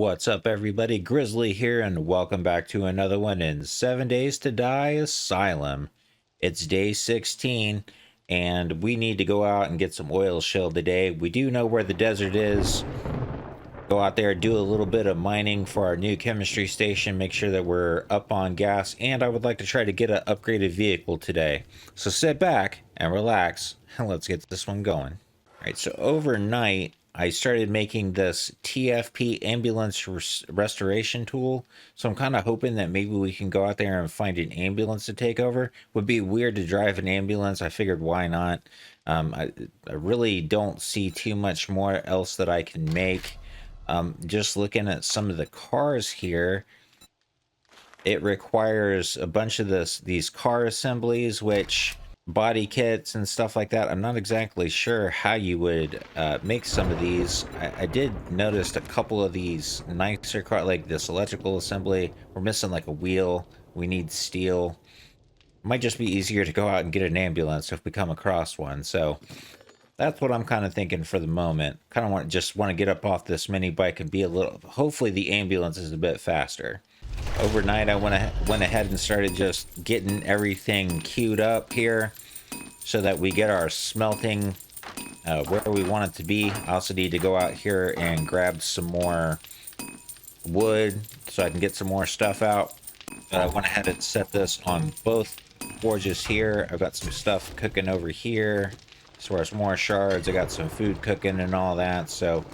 What's up, everybody? Grizzly here, and welcome back to another one in 7 Days to Die Asylum. It's day 16, and we need to go out and get some oil shale today. We do know where the desert is. Go out there, do a little bit of mining for our new chemistry station, make sure that we're up on gas, and I would like to try to get an upgraded vehicle today. So sit back and relax, and let's get this one going. All right, so overnight, I started making this TFP ambulance restoration tool. So I'm kind of hoping that maybe we can go out there and find an ambulance to take over. Would be weird to drive an ambulance. I figured why not? I really don't see too much more else that I can make. Just looking at some of the cars here, it requires a bunch of these car assemblies, which body kits and stuff like that. I'm not exactly sure how you would make some of these. I did notice a couple of these nicer car, like this electrical assembly. We're missing like a wheel. We need steel. Might just be easier to go out and get an ambulance if we come across one. So that's what I'm kind of thinking for the moment. Kind of just want to get up off this mini bike and be a little. Hopefully the ambulance is a bit faster. Overnight, I went ahead and started just getting everything queued up here so that we get our smelting where we want it to be. I also need to go out here and grab some more wood so I can get some more stuff out. But I went ahead and set this on both forges here. I've got some stuff cooking over here. As far as more shards, I got some food cooking and all that, so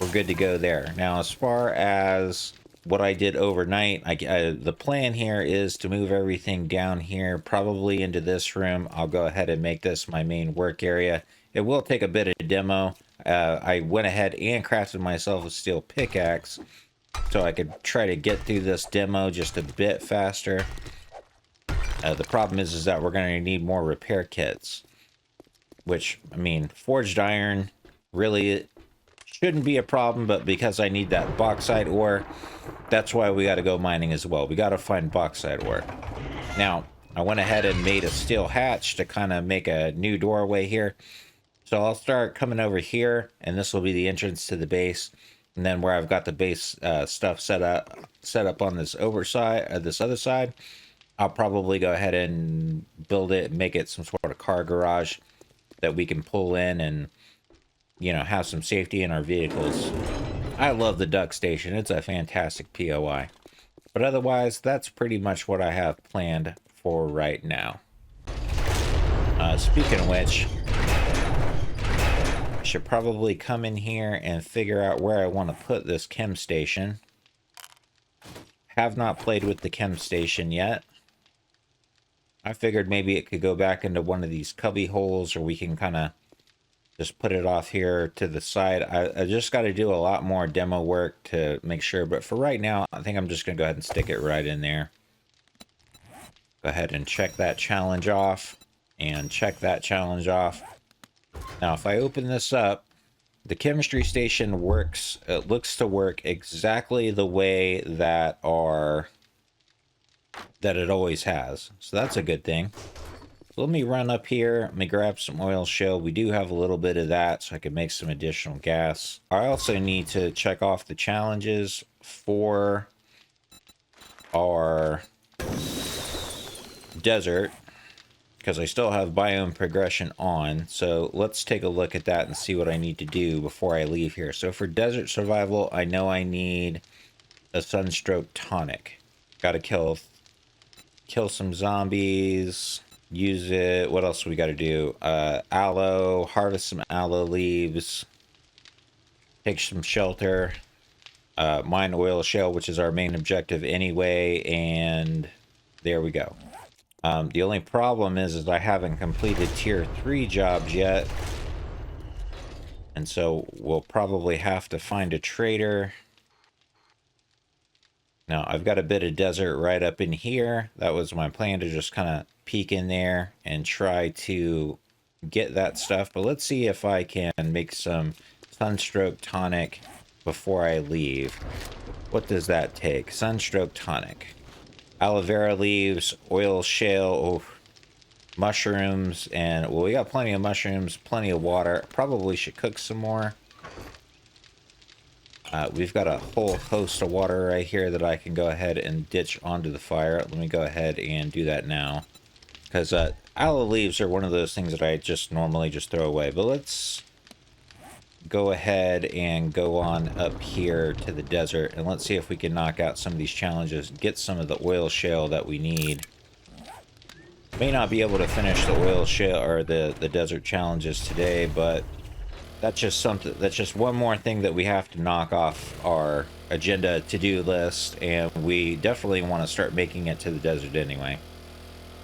we're good to go there. Now, as far as what I did overnight, the plan here is to move everything down here, probably into this room. I'll go ahead and make this my main work area. It will take a bit of demo. I went ahead and crafted myself a steel pickaxe so I could try to get through this demo just a bit faster. The problem is that we're going to need more repair kits, which, I mean, forged iron really shouldn't be a problem, but because I need that bauxite ore, that's why we got to go mining as well. We got to find bauxite ore. Now, I went ahead and made a steel hatch to kind of make a new doorway here. So I'll start coming over here, and this will be the entrance to the base. And then where I've got the base stuff set up on this this other side, I'll probably go ahead and build it and make it some sort of car garage that we can pull in and, you know, have some safety in our vehicles. I love the duck station. It's a fantastic POI. But otherwise, that's pretty much what I have planned for right now. Speaking of which, I should probably come in here and figure out where I want to put this chem station. Have not played with the chem station yet. I figured maybe it could go back into one of these cubby holes, or we can kind of just put it off here to the side. I just got to do a lot more demo work to make sure, but for right now, I think I'm just going to go ahead and stick it right in there. Go ahead and check that challenge off, and check that challenge off. Now, if I open this up, the chemistry station works. It looks to work exactly the way that it always has. So that's a good thing. So let me run up here. Let me grab some oil shale. We do have a little bit of that, so I can make some additional gas. I also need to check off the challenges for our desert, because I still have biome progression on. So let's take a look at that and see what I need to do before I leave here. So for desert survival, I know I need a sunstroke tonic. Gotta kill some zombies, use it. What else we got to do? Aloe, harvest some aloe leaves, take some shelter, mine oil shale, which is our main objective anyway, and there we go. The only problem is I haven't completed tier 3 jobs yet, and so we'll probably have to find a trader. Now, I've got a bit of desert right up in here. That was my plan, to just kind of peek in there and try to get that stuff. But let's see if I can make some sunstroke tonic before I leave. What does that take? Sunstroke tonic. Aloe vera leaves, oil shale, mushrooms, and, well, we got plenty of mushrooms, plenty of water. Probably should cook some more. We've got a whole host of water right here that I can go ahead and ditch onto the fire. Let me go ahead and do that now. Because aloe leaves are one of those things that I just normally just throw away. But let's go ahead and go on up here to the desert. And let's see if we can knock out some of these challenges. Get some of the oil shale that we need. May not be able to finish the oil shale or the desert challenges today, but that's just something, that's just one more thing that we have to knock off our agenda to-do list, and we definitely want to start making it to the desert anyway.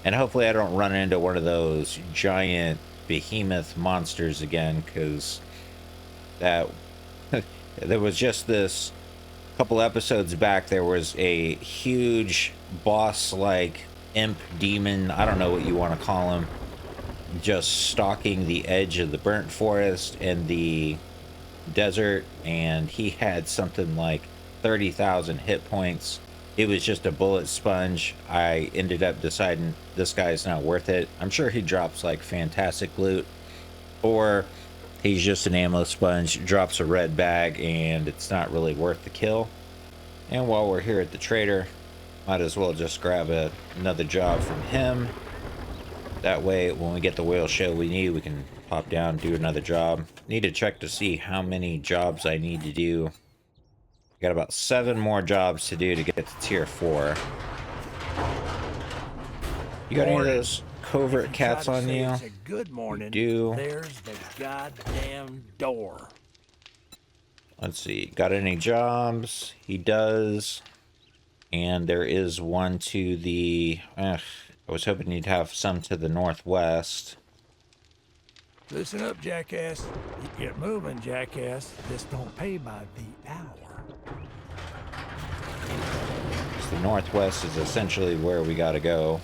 And hopefully I don't run into one of those giant behemoth monsters again, because that there was just this couple episodes back, there was a huge boss like imp demon, I don't know what you want to call him, just stalking the edge of the burnt forest and the desert, and he had something like 30,000 hit points. It was just a bullet sponge. I ended up deciding this guy's not worth it. I'm sure he drops like fantastic loot, or he's just an ammo sponge, drops a red bag, and it's not really worth the kill. And while we're here at the trader, might as well just grab another job from him. That way, when we get the oil shale we need, we can pop down, do another job. Need to check to see how many jobs I need to do. Got about 7 more jobs to do to get to tier 4. You got any of those covert cats on you? It's a good morning. You do. There's the goddamn door. Let's see. Got any jobs? He does. And there is one to the... I was hoping you'd have some to the northwest. Listen up, jackass. Get moving, jackass. This don't pay by the hour. So the northwest is essentially where we gotta go.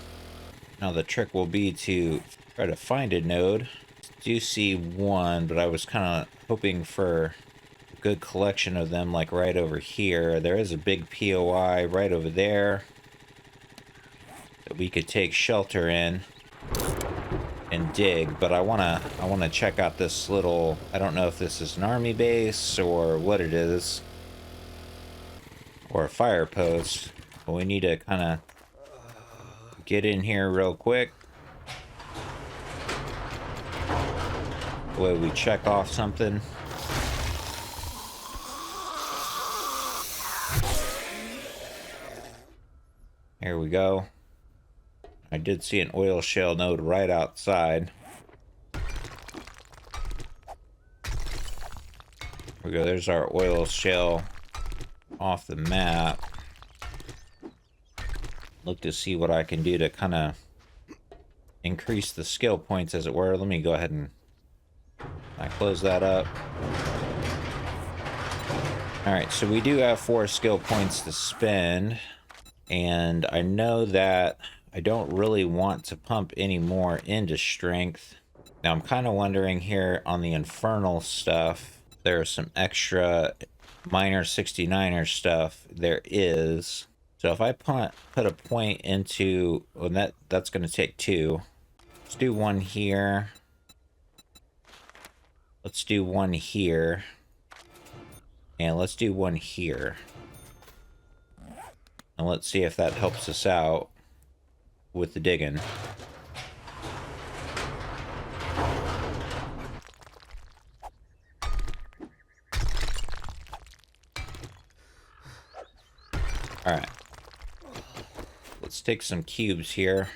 Now the trick will be to try to find a node. I do see one, but I was kind of hoping for a good collection of them, like right over here. There is a big POI right over there that we could take shelter in and dig, but I wanna check out this little, I don't know if this is an army base or what it is, or a fire post, but we need to kind of get in here real quick. The way we check off something. Here we go. I did see an oil shale node right outside. Here we go. There's our oil shale off the map. Look to see what I can do to kind of increase the skill points, as it were. Let me go ahead and close that up. Alright, so we do have 4 skill points to spend, and I know that I don't really want to pump any more into strength. Now I'm kind of wondering here on the infernal stuff, there's some extra minor 69er stuff. There is. So if I put a point into, well, that's going to take 2. Let's do 1 here. Let's do 1 here. And let's do 1 here. And let's see if that helps us out with the digging. Alright. Let's take some cubes here.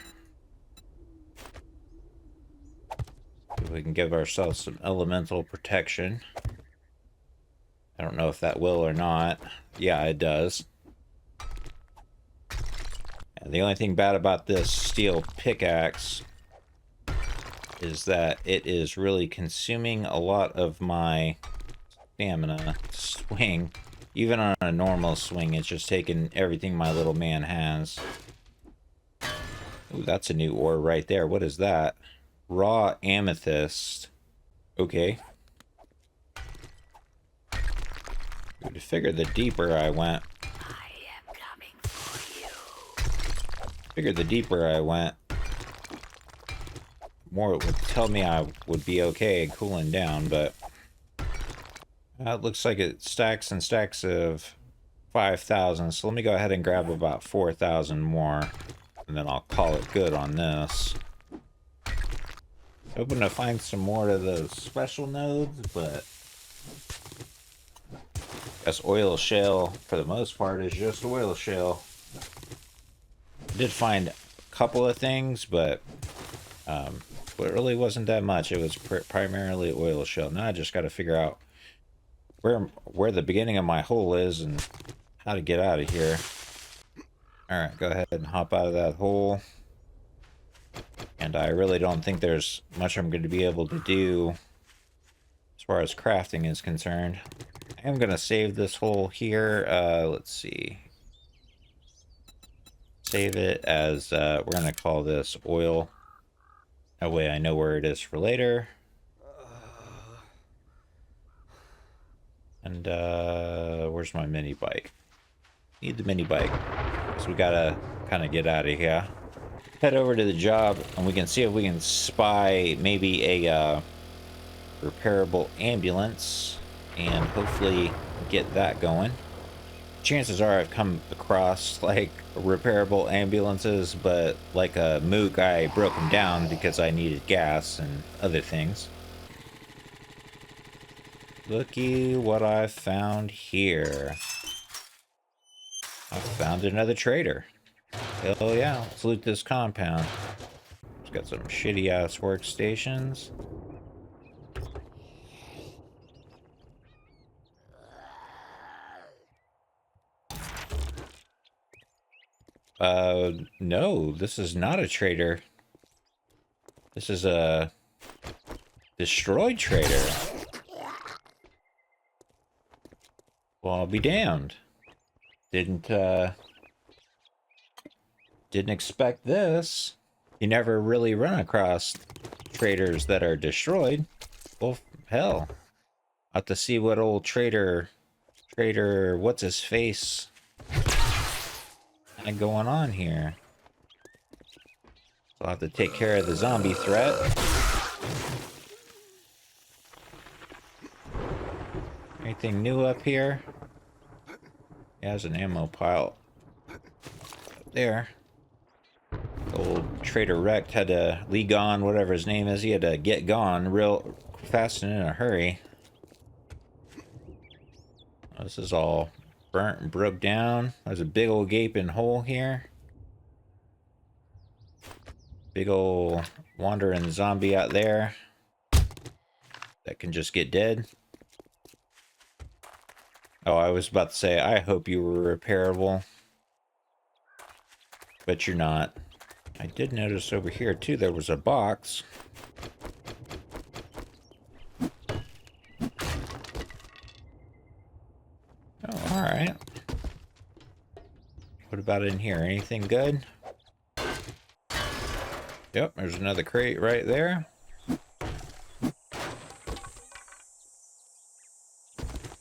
See if we can give ourselves some elemental protection. I don't know if that will or not. Yeah, it does. And the only thing bad about this steel pickaxe is that it is really consuming a lot of my stamina to swing. Even on a normal swing, it's just taking everything my little man has. Ooh, that's a new ore right there. What is that? Raw amethyst. Okay. Would figure the deeper I went. I am coming for you. Figured the deeper I went, more it would tell me I would be okay cooling down, but It looks like it stacks and stacks of 5,000. So let me go ahead and grab about 4,000 more. And then I'll call it good on this. Hoping to find some more of those special nodes, but I guess oil shale, for the most part, is just oil shale. I did find a couple of things, but it really wasn't that much. It was primarily oil shale. Now I just got to figure out where the beginning of my hole is and how to get out of here. Alright, go ahead and hop out of that hole. And I really don't think there's much I'm going to be able to do as far as crafting is concerned. I am going to save this hole here. Let's see. Save it as, we're going to call this oil. That way I know where it is for later. And, where's my mini bike? Need the mini bike. So we gotta kind of get out of here. Head over to the job and we can see if we can spy maybe a repairable ambulance and hopefully get that going. Chances are I've come across like repairable ambulances, but like a mook, I broke them down because I needed gas and other things. Looky what I found here. I found another trader. Hell yeah, let's loot this compound. It's got some shitty ass workstations. No, this is not a trader. This is a destroyed trader. Well, I'll be damned. Didn't expect this. You never really run across traders that are destroyed. Well, hell. I'll have to see what old trader, what's his face, kind of going on here. So I'll have to take care of the zombie threat. Anything new up here? Yeah, there's an ammo pile up there. Old Trader Wrecked had to Lee Gone, whatever his name is, he had to get gone real fast and in a hurry. This is all burnt and broke down. There's a big old gaping hole here. Big old wandering zombie out there that can just get dead. Oh, I was about to say, I hope you were repairable. But you're not. I did notice over here, too, there was a box. Oh, alright. What about in here? Anything good? Yep, there's another crate right there.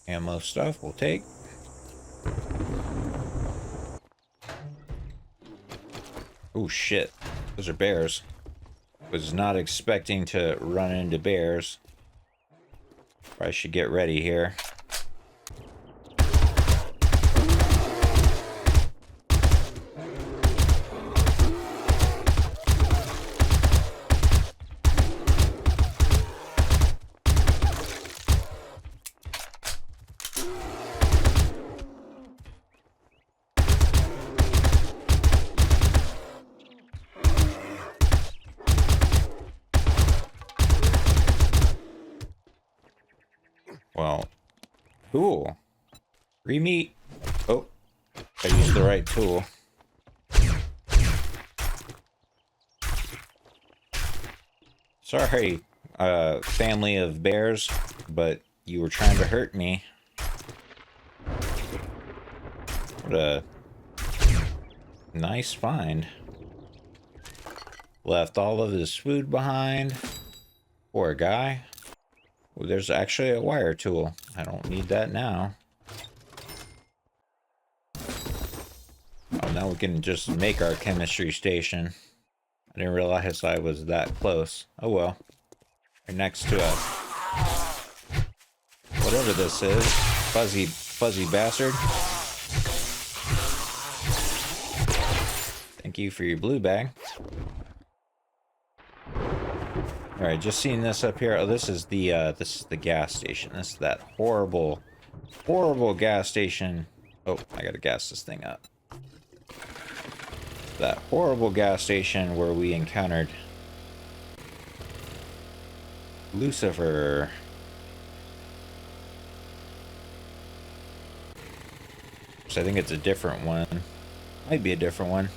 Ammo stuff we'll take. Oh shit, those are bears. Was not expecting to run into bears. Probably should get ready here. Well, cool. Re-meat. Oh, I used the right tool. Sorry, family of bears, but you were trying to hurt me. What a nice find. Left all of his food behind. Poor guy. Well, there's actually a wire tool. I don't need that now. Oh, now we can just make our chemistry station. I didn't realize I was that close. Oh well. Right next to us. Whatever this is. Fuzzy bastard. Thank you for your blue bag. Alright, just seeing this up here. Oh, this is the gas station. This is that horrible gas station. Oh, I gotta gas this thing up. That horrible gas station where we encountered Lucifer. So I think it's a different one. Might be a different one.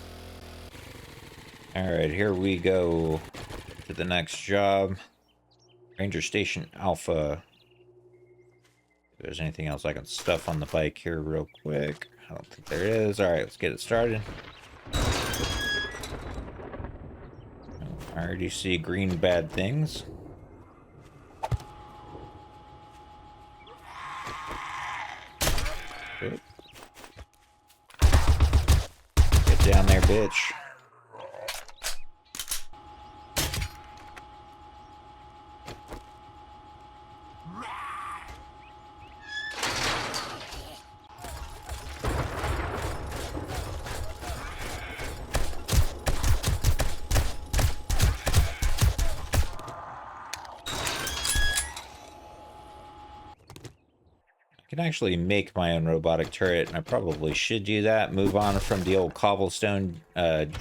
Alright, here we go to the next job. Ranger Station Alpha. If there's anything else I can stuff on the bike here real quick. I don't think there is. Alright, let's get it started. I already see green bad things. Good. Get down there, bitch. I can actually make my own robotic turret, and I probably should do that. Move on from the old cobblestone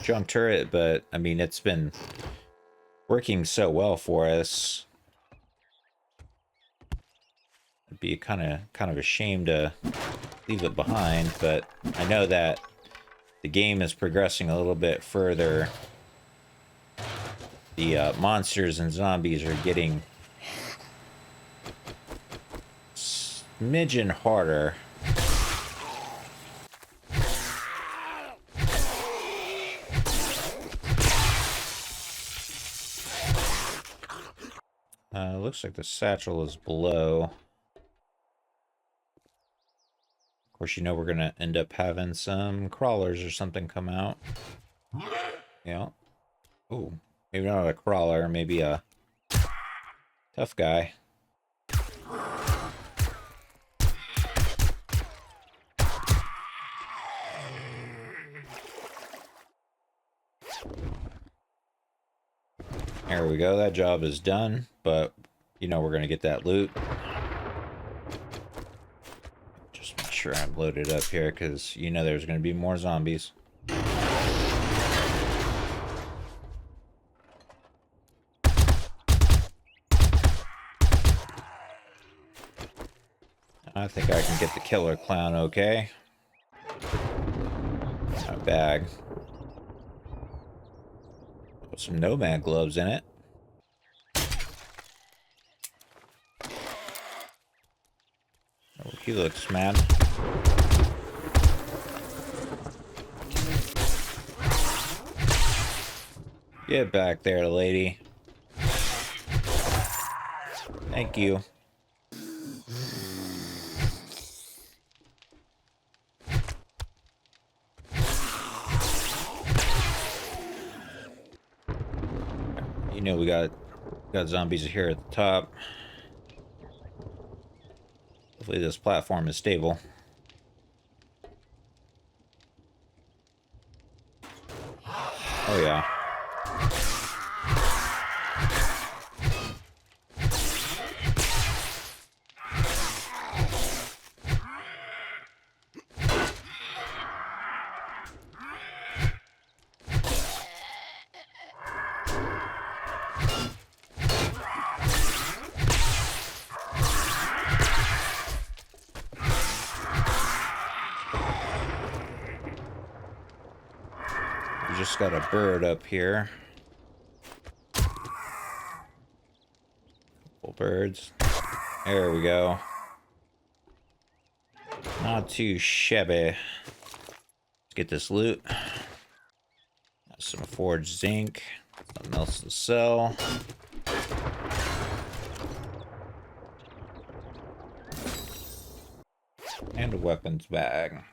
junk turret, but I mean, it's been working so well for us. It'd be kind of a shame to leave it behind, but I know that the game is progressing a little bit further. The monsters and zombies are getting smidgen harder. Looks like the satchel is below. Of course, you know we're gonna end up having some crawlers or something come out. Yeah. Ooh, maybe not a crawler, maybe a tough guy. There we go, that job is done, but you know we're gonna get that loot. Just make sure I'm loaded up here, because you know there's gonna be more zombies. I think I can get the killer clown okay. My bag. Put some nomad gloves in it. Oh, he looks mad. Get back there, lady. Thank you. You know we got zombies here at the top. Hopefully this platform is stable. Oh yeah. We just got a bird up here. Couple birds. There we go. Not too shabby. Let's get this loot. Some forged zinc. Nothing else to sell. And a weapons bag.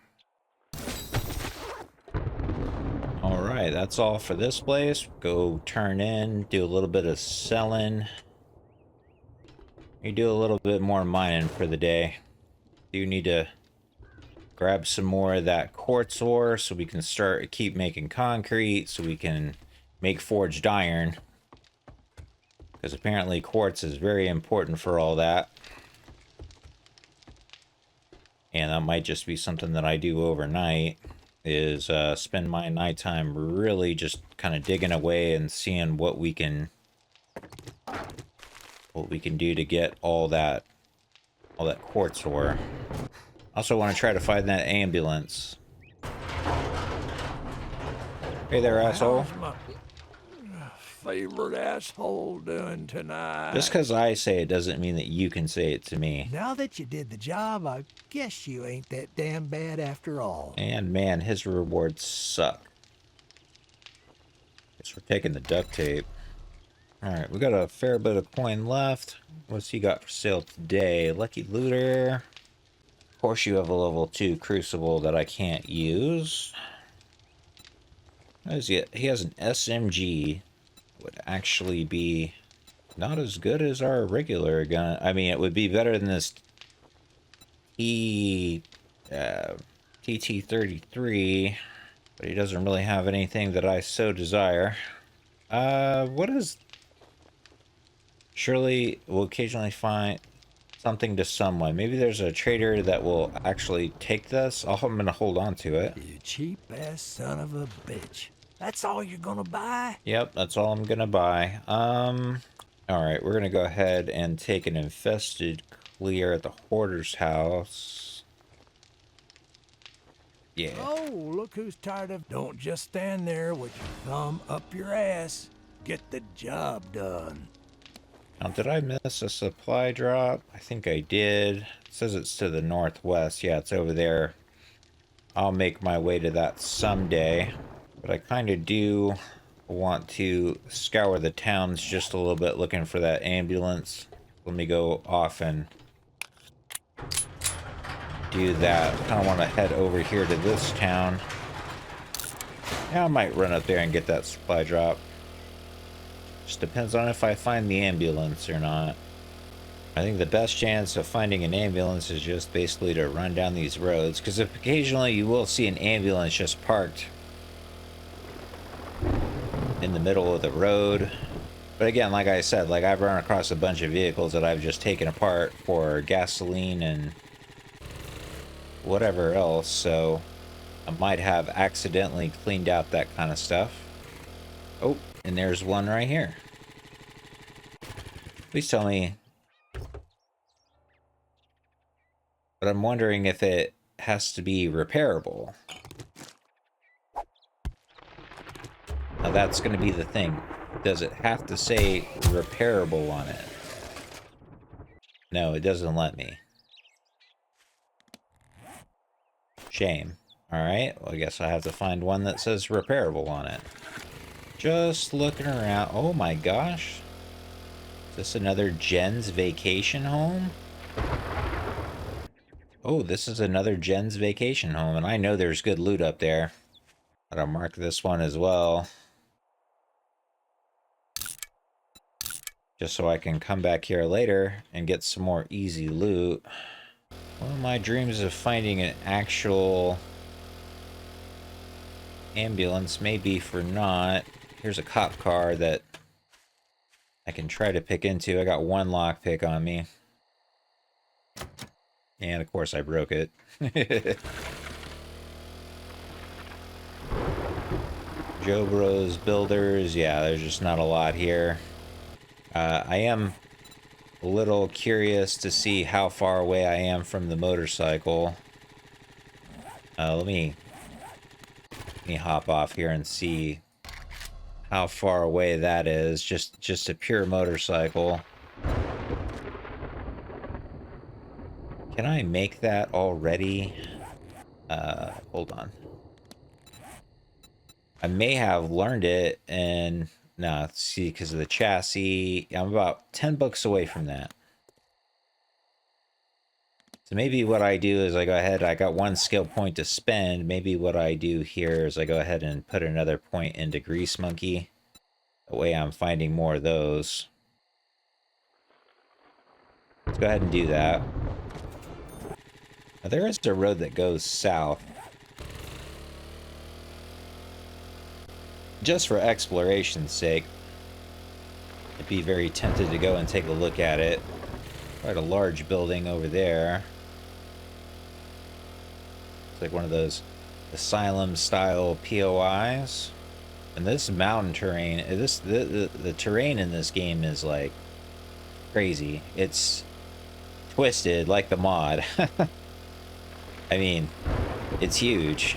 Alright, that's all for this place. Go turn in, do a little bit of selling. We do a little bit more mining for the day. Do need to grab some more of that quartz ore so we can keep making concrete, so we can make forged iron. Because apparently quartz is very important for all that. And that might just be something that I do overnight, is spend my nighttime really just kind of digging away and seeing what we can do to get all that quartz ore. Also want to try to find that ambulance. Hey there, asshole. How's my favorite asshole doing tonight? Just because I say it doesn't mean that you can say it to me. Now that you did the job, I guess you ain't that damn bad after all. And man, his rewards suck. Guess we're taking the duct tape. Alright, we got a fair bit of coin left. What's he got for sale today? Lucky looter. Of course you have a level 2 crucible that I can't use. What is he? He has an SMG. Would actually be not as good as our regular gun. I mean, it would be better than this TT-33, but he doesn't really have anything that I so desire. What is... Surely we'll occasionally find something to someone. Maybe there's a trader that will actually take this. I'm gonna hold on to it. You cheap-ass son of a bitch. That's all you're gonna buy? Yep, that's all I'm gonna buy. Alright, we're gonna go ahead and take an infested clear at the hoarder's house. Yeah. Oh, look who's tired of... Don't just stand there with your thumb up your ass. Get the job done. Now, did I miss a supply drop? I think I did. It says it's to the northwest. Yeah, it's over there. I'll make my way to that someday. But I kind of do want to scour the towns just a little bit looking for that ambulance. Let me go off and do that. I kind of want to head over here to this town. Yeah, I might run up there and get that supply drop. Just depends on if I find the ambulance or not. I think the best chance of finding an ambulance is just basically to run down these roads, because occasionally you will see an ambulance just parked in the middle of the road. But again, like I said, like I've run across a bunch of vehicles that I've just taken apart for gasoline and whatever else, so I might have accidentally cleaned out that kind of stuff. Oh, and there's one right here. Please tell me. But I'm wondering if it has to be repairable. Now that's going to be the thing. Does it have to say repairable on it? No, it doesn't let me. Shame. Alright, well I guess I have to find one that says repairable on it. Just looking around. Oh my gosh. Is this another Jen's vacation home? Oh, this is another Jen's vacation home, and I know there's good loot up there. I'll mark this one as well. Just so I can come back here later and get some more easy loot. One of my dreams of finding an actual ambulance may be for naught. Here's a cop car that I can try to pick into. I got one lockpick on me. And of course I broke it. Joe Bros Builders. Yeah, there's just not a lot here. I am a little curious to see how far away I am from the motorcycle. Let me hop off here and see how far away that is. Just a pure motorcycle. Can I make that already? Hold on. I may have learned it, and no, see, because of the chassis, I'm about 10 bucks away from that. So maybe what I do is I go ahead, I got one skill point to spend. Maybe what I do here is I go ahead and put another point into Grease Monkey. That way I'm finding more of those. Go ahead and do that. Now, there is a road that goes south. Just for exploration's sake. I'd be very tempted to go and take a look at it. Quite a large building over there. It's like one of those Asylum style POIs. And this mountain terrain, the terrain in this game is like crazy. It's twisted like the mod. I mean, it's huge.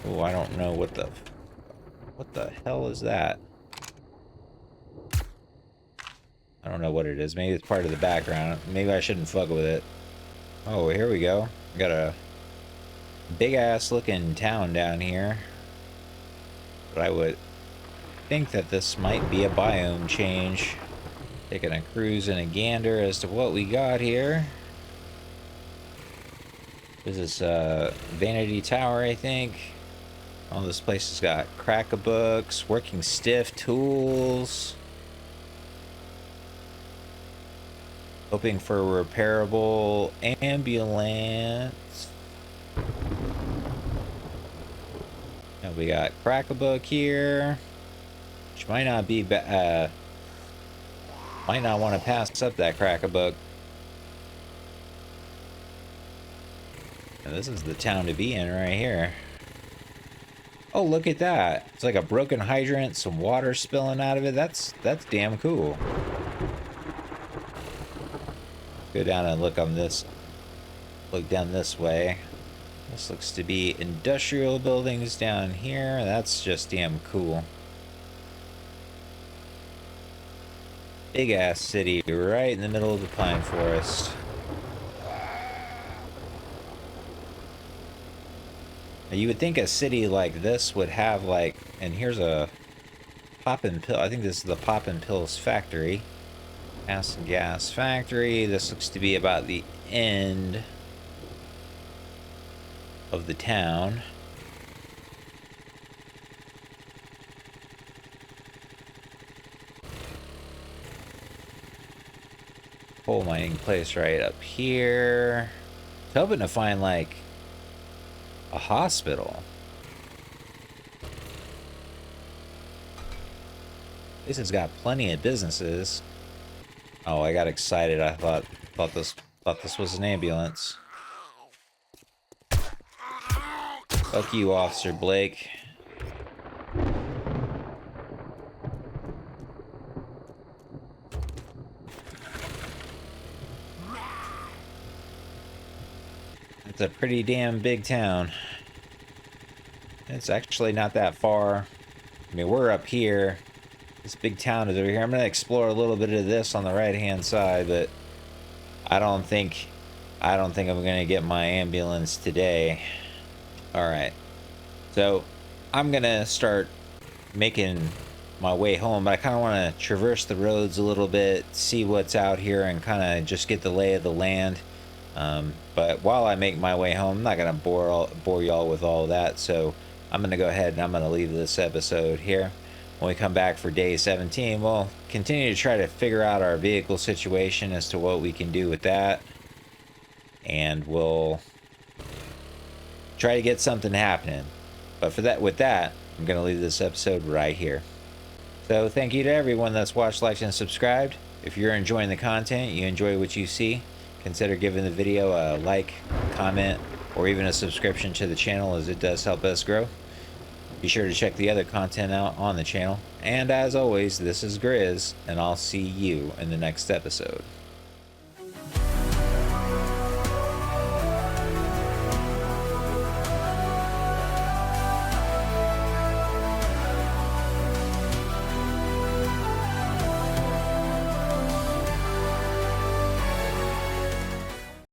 Oh, I don't know what the hell is that? I don't know what it is. Maybe it's part of the background. Maybe I shouldn't fuck with it. Oh, here we go. Got a big ass looking town down here. But I would think that this might be a biome change. Taking a cruise and a gander as to what we got here. This is Vanity Tower, I think. Oh, this place has got crack-a-books, working stiff tools. Hoping for a repairable ambulance. And we got crack-a-book here. Which might not be might not want to pass up that crack-a-book. And this is the town to be in right here. Oh, look at that. It's like a broken hydrant, some water spilling out of it. That's damn cool. Go down and look on this. Look down this way. This looks to be industrial buildings down here. That's just damn cool. Big ass city right in the middle of the pine forest. Now, you would think a city like this would have like, and here's a Poppin' Pill. I think this is the Poppin' Pills factory. Acid gas factory. This looks to be about the end of the town. Coal mining place right up here. I was hoping to find like a hospital. This has got plenty of businesses. Oh, I got excited. I thought this was an ambulance. Fuck you, Officer Blake. It's a pretty damn big town. It's actually not that far. I mean, we're up here. This big town is over here. I'm going to explore a little bit of this on the right-hand side, but I don't think I'm going to get my ambulance today. All right. So, I'm going to start making my way home, but I kind of want to traverse the roads a little bit, see what's out here, and kind of just get the lay of the land. But while I make my way home, I'm not going to bore y'all with all that, so I'm going to go ahead and I'm going to leave this episode here. When we come back for day 17, we'll continue to try to figure out our vehicle situation as to what we can do with that. And we'll try to get something happening. But with that, I'm going to leave this episode right here. So thank you to everyone that's watched, liked, and subscribed. If you're enjoying the content, you enjoy what you see, consider giving the video a like, comment, or even a subscription to the channel, as it does help us grow. Be sure to check the other content out on the channel. And as always, this is Grizz, and I'll see you in the next episode.